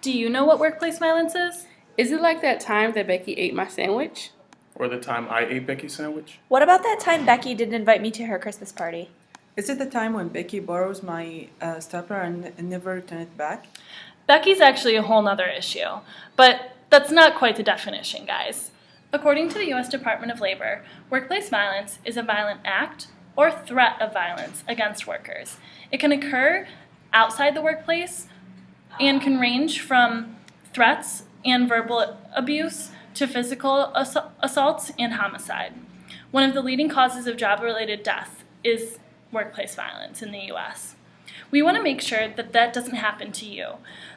Do you know what workplace violence is? Is it like that time that Becky ate my sandwich? Or the time I ate Becky's sandwich? What about that time Becky didn't invite me to her Christmas party? Is it the time when Becky borrows my stapler and never return it back? Becky's actually a whole nother issue, but that's not quite the definition, guys. According to the U.S. Department of Labor, workplace violence is a violent act or threat of violence against workers. It can occur outside the workplace and can range from threats and verbal abuse to physical assaults and homicide. One of the leading causes of job-related death is workplace violence in the U.S. We want to make sure that that doesn't happen to you.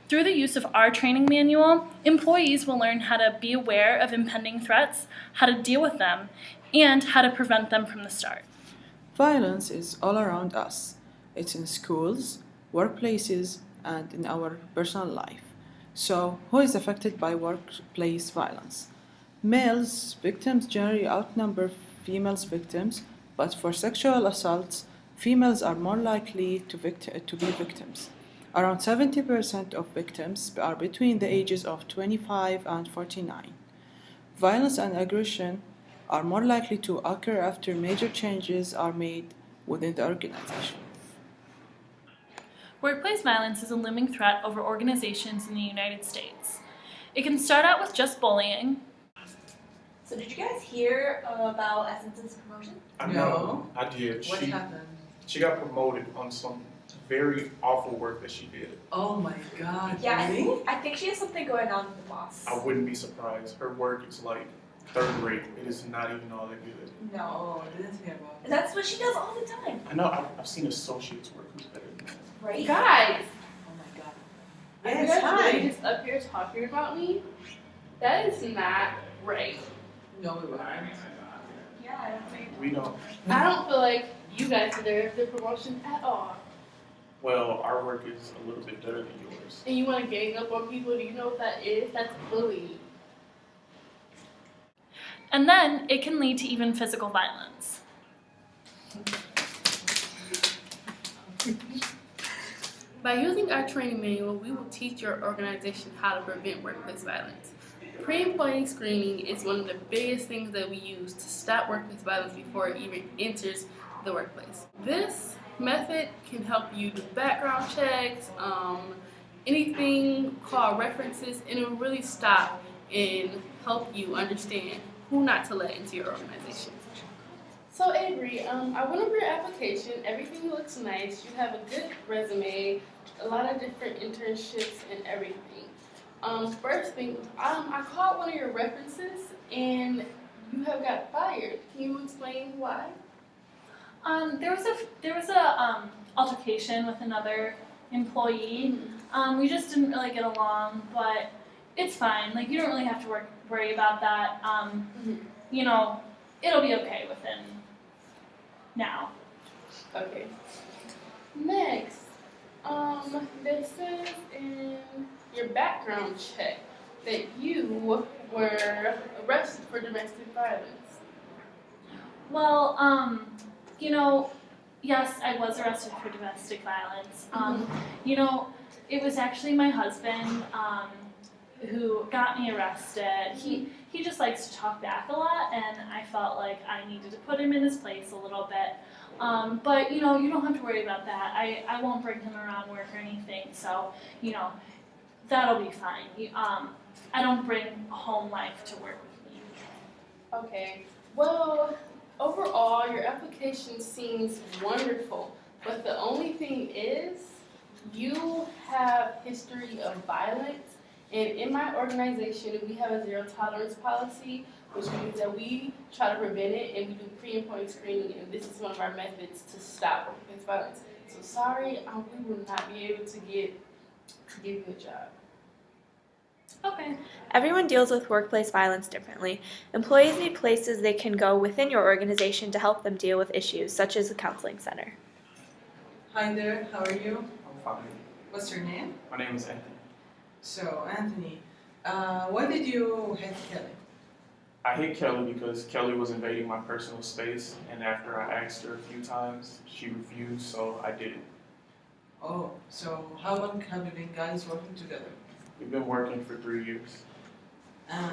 Through the use of our training manual, employees will learn how to be aware of impending threats, how to deal with them, and how to prevent them from the start. Violence is all around us. It's in schools, workplaces, and in our personal life. So, who is affected by workplace violence? Males victims generally outnumber females victims, but for sexual assaults, females are more likely to be victims. Around 70% of victims are between the ages of 25 and 49. Violence and aggression are more likely to occur after major changes are made within the organization. Workplace violence is a looming threat over organizations in the United States. It can start out with just bullying. So did you guys hear about Essence's promotion? I No. know. I did. What happened? She got promoted on some very awful work that she did. Oh my god. Yeah, Really? I think she has something going on with the boss. I wouldn't be surprised. Her work is like third rate. It is not even all that good. No. Oh, I didn't hear about And that's what she does all the time, I know. I've seen associates work who's better than that. right? Guys, Oh my god. are you Yes, guys really hi. just up here talking about me? That is not right. No, we weren't. Yeah, I don't think. We don't. I don't feel like you guys deserve the promotion at all. Well, our work is a little bit better than yours. And you want to gang up on people? Do you know what that is? That's bullying. And then it can lead to even physical violence. By using our training manual, we will teach your organization how to prevent workplace violence. Pre-employee screening is one of the biggest things that we use to stop workplace violence before it even enters the workplace. This method can help you do background checks, anything called references, and it will really stop and help you understand who not to let into your organization. So Avery, I went over your application. Everything looks nice. You have a good resume, a lot of different internships and everything. First thing, I called one of your references and you have got fired. Can you explain why? There was a altercation with another employee. We just didn't really get along, but it's fine. Like, you don't really have to worry about that. You know, it'll be okay within now. Okay. Next, this says in your background check that you were arrested for domestic violence. Well, you know, yes, I was arrested for domestic violence. You know, it was actually my husband who got me arrested. He just likes to talk back a lot, and I felt like I needed to put him in his place a little bit. But, you know, you don't have to worry about that. I won't bring him around work or anything, so, you know, that'll be fine. I don't bring home life to work with me. Okay. Well, overall, your application seems wonderful, but the only thing is, you have history of violence, and in my organization, we have a zero tolerance policy, which means that we try to prevent it, and we do pre-employee screening, and this is one of our methods to stop workplace violence. So sorry, we will not be able to give you a job. Okay. Everyone deals with workplace violence differently. Employees need places they can go within your organization to help them deal with issues, such as a counseling center. Hi there, how are you? I'm fine. What's your name? My name is Anthony. So, Anthony, why did you hate Kelly? I hate Kelly because Kelly was invading my personal space, and after I asked her a few times, she refused, so I did it. Oh, so how long have you been guys working together? We've been working for 3 years. And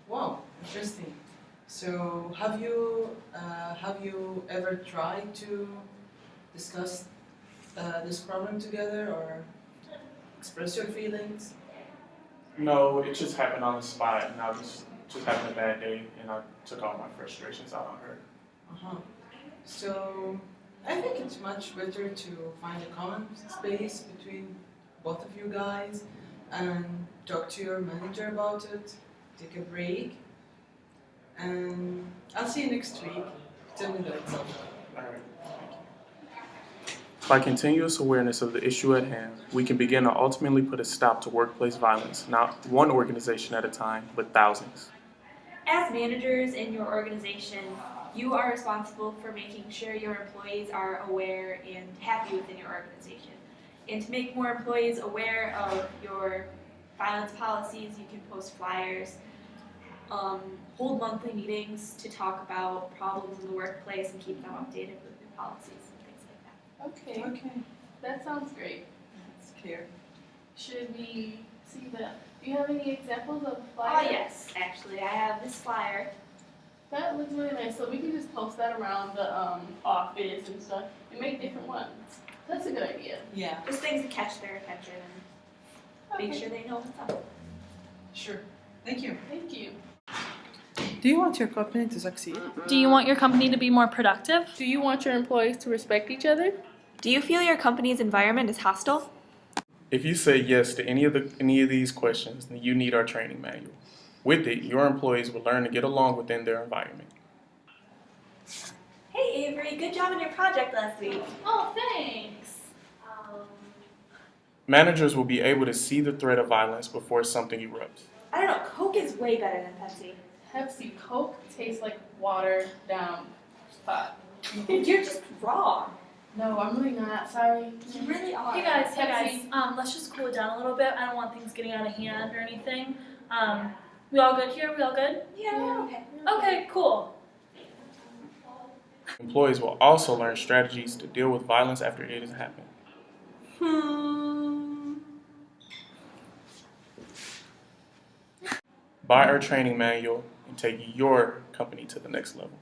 wow, interesting. So have you ever tried to discuss this problem together or express your feelings? No, it just happened on the spot, and I was just having a bad day, and I took all my frustrations out on her. Uh-huh. So I think it's much better to find a common space between both of you guys and talk to your manager about it, take a break, and I'll see you next week. Tell me the result. All right. By continuous awareness of the issue at hand, we can begin to ultimately put a stop to workplace violence, not one organization at a time, but thousands. As managers in your organization, you are responsible for making sure your employees are aware and happy within your organization. And to make more employees aware of your violence policies, you can post flyers, hold monthly meetings to talk about problems in the workplace and keep them updated with new policies and things like that. Okay, Okay, that sounds great. it's clear. Should we see that? Do you have any examples of Oh flyers? yes, actually, I have this flyer. That looks really nice. So we can just post that around the office and stuff and make different ones. That's a good idea. Yeah, Just things to catch their attention and make sure they know what's up. sure. Thank you. Thank you. Do you want your company to succeed? Do you want your company to be more productive? Do you want your employees to respect each other? Do you feel your company's environment is hostile? If you say yes to any of these questions, then you need our training manual. With it, your employees will learn to get along within their environment. Hey Avery, good job on your project last week. Oh, thanks. Managers will be able to see the threat of violence before something erupts. I don't know, Coke is way better than Pepsi. Pepsi Coke tastes like watered down pot. You're just wrong. No, I'm really not. Sorry. You really are. Hey guys, Pepsi. let's just cool it down a little bit. I don't want things getting out of hand or anything. We all good here? We all good? Yeah, okay. Okay, cool. Employees will also learn strategies to deal with violence after it has happened. Buy our training manual and take your company to the next level.